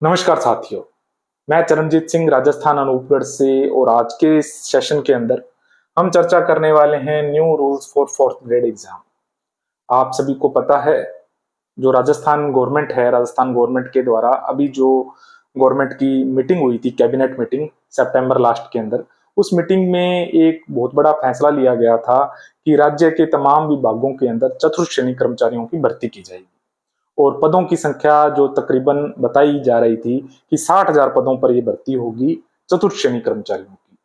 नमस्कार साथियों। मैं चरणजीत सिंह राजस्थान अनूपगढ़ से और आज के इस सेशन के अंदर हम चर्चा करने वाले हैं new rules for fourth grade exam. आप सभी को पता है, जो राजस्थान गवर्नमेंट है, राजस्थान गवर्नमेंट के द्वारा अभी जो गवर्नमेंट की मीटिंग हुई थी, कैबिनेट मीटिंग सितंबर लास्ट के अंदर, उस मीटिंग में एक बहुत बड़ा फैसला लिया गया था कि राज्य के तमाम विभागों के अंदर चतुर्थ श्रेणी कर्मचारियों की भर्ती की जाएगी और पदों की संख्या जो तकरीबन बताई जा रही थी कि 60,000 पदों पर यह भर्ती होगी चतुर्थ श्रेणी कर्मचारियों की।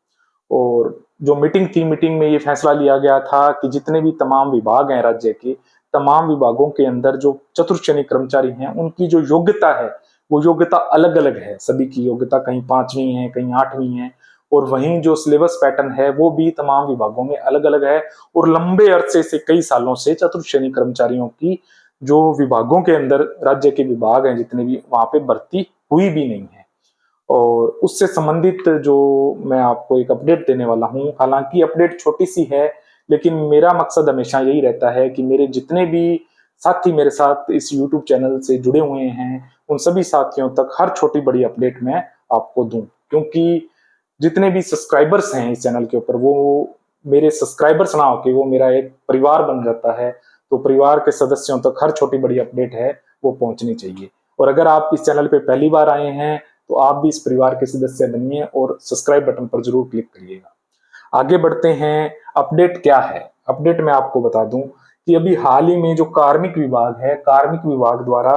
और जो मीटिंग थी, मीटिंग में ये फैसला लिया गया था कि जितने भी तमाम विभाग हैं राज्य के, तमाम विभागों के अंदर जो चतुर्थ श्रेणी कर्मचारी हैं उनकी जो योग्यता है वो योग्यता अलग अलग है। सभी की योग्यता कहीं 5वीं है, कहीं 8वीं है, और वहीं जो सिलेबस पैटर्न है वो भी तमाम विभागों में अलग अलग है। और लंबे अरसे से, कई सालों से चतुर्थ श्रेणी कर्मचारियों की जो विभागों के अंदर राज्य के विभाग हैं जितने भी, वहां पे भर्ती हुई भी नहीं है। और उससे संबंधित जो मैं आपको एक अपडेट देने वाला हूं, हालांकि अपडेट छोटी सी है, लेकिन मेरा मकसद हमेशा यही रहता है कि मेरे जितने भी साथी मेरे साथ इस YouTube चैनल से जुड़े हुए हैं उन सभी साथियों तक हर छोटी बड़ी अपडेट मैं आपको दूं, क्योंकि जितने भी सब्सक्राइबर्स हैं इस चैनल के ऊपर, वो मेरे सब्सक्राइबर्स ना होके वो मेरा एक परिवार बन जाता है। तो परिवार के सदस्यों तक हर छोटी बड़ी अपडेट है वो पहुंचनी चाहिए। और अगर आप इस चैनल पे पहली बार आए हैं तो आप भी इस परिवार के सदस्य बनिए और सब्सक्राइब बटन पर जरूर क्लिक करिएगा। आगे बढ़ते हैं। अपडेट क्या है? अपडेट मैं आपको बता दूं कि अभी हाल ही में जो कार्मिक विभाग है, कार्मिक विभाग द्वारा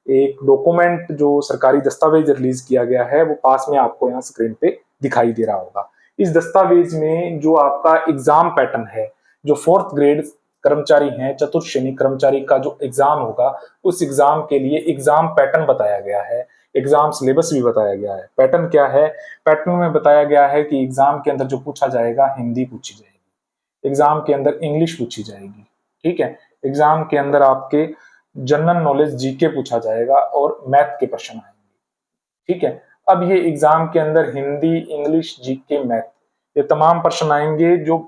एक डॉक्यूमेंट, जो सरकारी दस्तावेज रिलीज किया गया है, वो पास में आपको यहाँ स्क्रीन पे दिखाई दे रहा होगा। इस दस्तावेज में जो आपका एग्जाम पैटर्न है, जो फोर्थ ग्रेड कर्मचारी हैं, चतुर्थ श्रेणी कर्मचारी का जो एग्जाम होगा, उस एग्जाम के लिए एग्जाम पैटर्न बताया गया है, एग्जाम सिलेबस भी बताया गया है। पैटर्न क्या है? पैटर्न में बताया गया है कि एग्जाम के अंदर जो पूछा जाएगा, हिंदी पूछी जाएगी, एग्जाम के अंदर इंग्लिश पूछी जाएगी, ठीक है, एग्जाम के अंदर आपके जनरल नॉलेज जीके पूछा जाएगा और मैथ के प्रश्न आएंगे, ठीक है। अब ये एग्जाम के अंदर हिंदी, इंग्लिश, जीके, मैथ, ये तमाम प्रश्न आएंगे। जो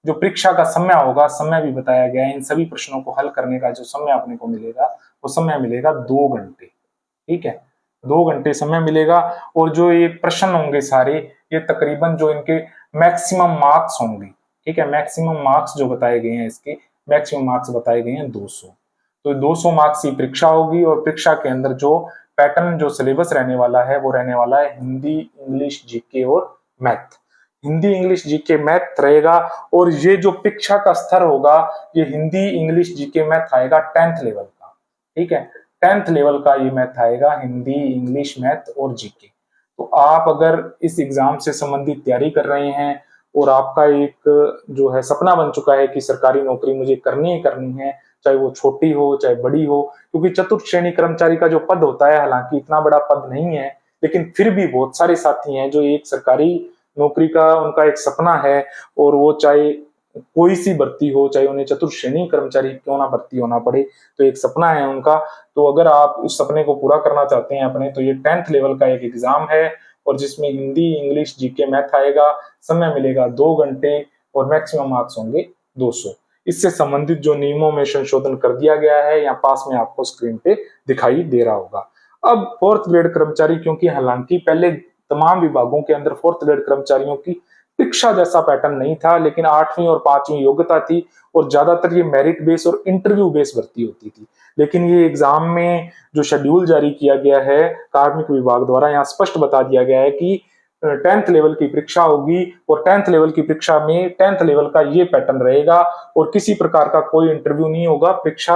जो परीक्षा का समय होगा, समय भी बताया गया है। इन सभी प्रश्नों को हल करने का जो समय आपने को मिलेगा, वो समय मिलेगा 2 घंटे, ठीक है, 2 घंटे समय मिलेगा। और जो ये प्रश्न होंगे सारे, ये तकरीबन जो इनके मैक्सिमम मार्क्स होंगे, ठीक है, मैक्सिमम मार्क्स जो बताए गए हैं, इसके मैक्सिमम मार्क्स बताए गए हैं 200। तो 200 मार्क्स की परीक्षा होगी और परीक्षा के अंदर जो पैटर्न, जो सिलेबस रहने वाला है, वो रहने वाला है हिंदी, इंग्लिश, जीके और math. Hindi, English, GK, math रहेगा। और ये जो परीक्षा का स्तर होगा, ये हिंदी, इंग्लिश, जीके, मैथ आएगा 10th लेवल का, ठीक है, 10th लेवल का ये मैथ आएगा, हिंदी, इंग्लिश, मैथ और जीके। तो आप अगर इस एग्जाम से संबंधित तैयारी कर रहे हैं और आपका एक जो है सपना बन चुका है कि सरकारी नौकरी मुझे करनी ही करनी है, चाहे वो छोटी हो चाहे बड़ी हो, क्योंकि चतुर्थ श्रेणी कर्मचारी का जो पद होता है, हालांकि इतना बड़ा पद नहीं है, लेकिन फिर भी बहुत सारे साथी हैं जो एक सरकारी नौकरी का उनका एक सपना है, और वो चाहे कोई सी भर्ती हो, चाहे उन्हें चतुर्थ श्रेणी कर्मचारी क्यों ना भर्ती होना पड़े, तो एक सपना है उनका। तो अगर आप उस सपने को पूरा करना चाहते हैं अपने, तो ये 10th लेवल का एक एग्जाम है और जिसमें हिंदी, इंग्लिश, जीके, मैथ आएगा। समय मिलेगा 2 घंटे और मैक्सिमम मार्क्स होंगे 200। इससे संबंधित जो नियमों में संशोधन कर दिया गया है, यहाँ पास में आपको स्क्रीन पे दिखाई दे रहा होगा। अब फोर्थ ग्रेड कर्मचारी, क्योंकि हालांकि पहले तमाम विभागों के अंदर फोर्थ ग्रेड कर्मचारियों की शिक्षा जैसा पैटर्न नहीं था, लेकिन 8वीं और 5वीं योग्यता थी और ज्यादातर ये मेरिट बेस और इंटरव्यू बेस भर्ती होती थी। लेकिन ये एग्जाम में जो शेड्यूल जारी किया गया है कार्मिक विभाग द्वारा, यहाँ स्पष्ट बता दिया गया है कि 10th लेवल की परीक्षा होगी और 10th लेवल की परीक्षा में 10th लेवल का ये पैटर्न रहेगा और किसी प्रकार का कोई इंटरव्यू नहीं होगा, परीक्षा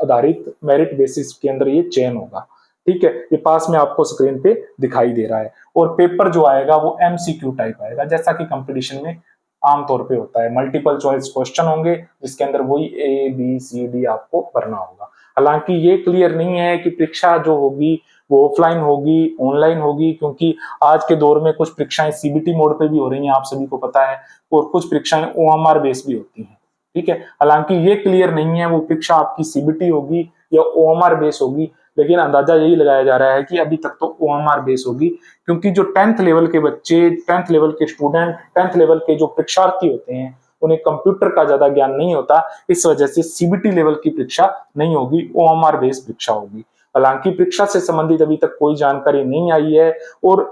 आधारित मेरिट बेसिस के अंदर ये चयन होगा, ठीक है। ये पास में आपको स्क्रीन पे दिखाई दे रहा है। और पेपर जो आएगा वो एमसीक्यू टाइप आएगा, जैसा कि कंपटीशन में आमतौर पे होता है। मल्टीपल चॉइस क्वेश्चन होंगे जिसके अंदर वही ए बी सी डी आपको भरना होगा। हालांकि ये क्लियर नहीं है कि परीक्षा जो होगी वो ऑफलाइन होगी, ऑनलाइन होगी, क्योंकि आज के दौर में कुछ परीक्षाएं सीबीटी मोड पे भी हो रही हैं, आप सभी को पता है, और कुछ परीक्षाएं ओएमआर बेस भी होती हैं, ठीक है। हालांकि ये क्लियर नहीं है वो परीक्षा आपकी सीबीटी होगी या ओएमआर बेस होगी, लेकिन अंदाजा यही लगाया जा रहा है कि अभी तक तो ओएमआर बेस होगी, क्योंकि जो 10th लेवल के बच्चे, 10th लेवल के स्टूडेंट, 10th लेवल के जो परीक्षार्थी होते हैं, उन्हें कंप्यूटर का ज्यादा ज्ञान नहीं होता, इस वजह से सीबीटी लेवल की परीक्षा नहीं होगी, ओएमआर बेस परीक्षा होगी। हालांकि परीक्षा से संबंधित अभी तक कोई जानकारी नहीं आई है और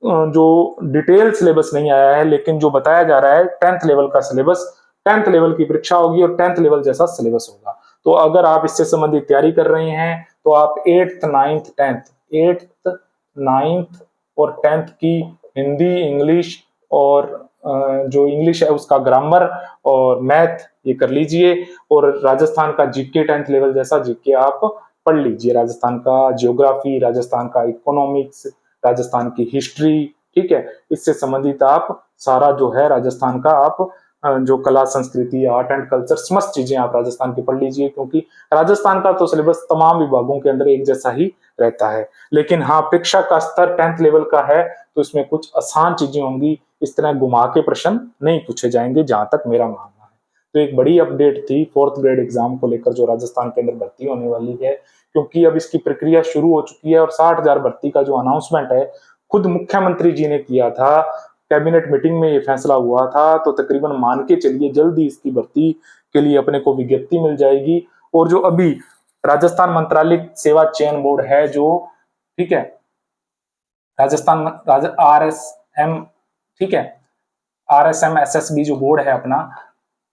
जो डिटेल सिलेबस नहीं आया है, लेकिन जो बताया जा रहा है 10th लेवल का सिलेबस, 10th लेवल की परीक्षा होगी और 10th लेवल जैसा सिलेबस होगा। तो अगर आप इससे संबंधित तैयारी कर रहे हैं तो आप 8th 9th 10th 8th 9th और 10th की हिंदी, इंग्लिश और जो इंग्लिश है उसका ग्रामर और मैथ ये कर लीजिए, और राजस्थान का जीके 10th लेवल जैसा जीके आप पढ़ लीजिए, राजस्थान का ज्योग्राफी, राजस्थान का इकोनॉमिक्स, राजस्थान की हिस्ट्री, ठीक है। इससे संबंधित आप सारा जो है राजस्थान का आप जो कला संस्कृति, आर्ट एंड कल्चर, समस्त चीजें आप राजस्थान की पढ़ लीजिए, क्योंकि राजस्थान का तो सिलेबस तमाम विभागों के अंदर एक जैसा ही रहता है। लेकिन हाँ, परीक्षा का स्तर 10th लेवल का है तो इसमें कुछ आसान चीजें होंगी, इस तरह घुमा के प्रश्न नहीं पूछे जाएंगे, जहां तक मेरा मानना है। तो एक बड़ी अपडेट थी 4th ग्रेड एग्जाम को लेकर जो राजस्थान के अंदर भर्ती होने वाली है, क्योंकि अब इसकी प्रक्रिया शुरू हो चुकी है और 60,000 भर्ती का जो अनाउंसमेंट है खुद मुख्यमंत्री जी ने किया था, कैबिनेट मीटिंग में ये फैसला हुआ था। तो तकरीबन मान के चलिए जल्दी इसकी भर्ती के लिए अपने को विज्ञप्ति मिल जाएगी। और जो अभी राजस्थान मंत्रालय सेवा चयन बोर्ड है जो, ठीक है, राजस्थान RSM, ठीक है, RSM SSB जो बोर्ड है अपना,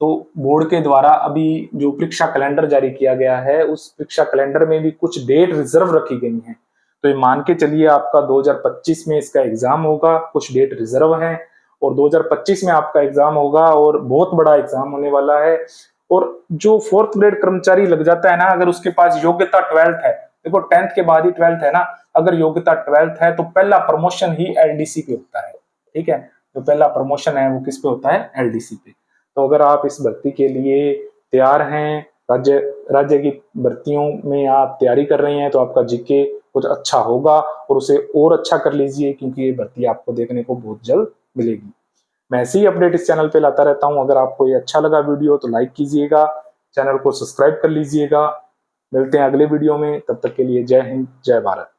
तो बोर्ड के द्वारा अभी जो परीक्षा कैलेंडर जारी किया गया है उस परीक्षा कैलेंडर में भी कुछ डेट रिजर्व रखी गई हैं। तो ये मान के चलिए आपका 2025 में इसका एग्जाम होगा, कुछ डेट रिजर्व है और 2025 में आपका एग्जाम होगा और बहुत बड़ा एग्जाम होने वाला है। और जो 4th ग्रेड कर्मचारी लग जाता है ना, अगर उसके पास योग्यता 12th है, देखो 10th के बाद ही 12th है ना, अगर योग्यता 12th है तो पहला प्रमोशन ही LDC पे होता है, ठीक है। तो पहला प्रमोशन है वो किस पे होता है? LDC पे। तो अगर आप इस भर्ती के लिए तैयार हैं, राज्य की भर्तियों में आप तैयारी कर रहे हैं, तो आपका जीके कुछ अच्छा होगा और उसे और अच्छा कर लीजिए, क्योंकि ये भर्ती आपको देखने को बहुत जल्द मिलेगी। मैं ऐसी ही अपडेट इस चैनल पे लाता रहता हूं। अगर आपको ये अच्छा लगा वीडियो तो लाइक कीजिएगा, चैनल को सब्सक्राइब कर लीजिएगा। मिलते हैं अगले वीडियो में, तब तक के लिए जय हिंद, जय भारत।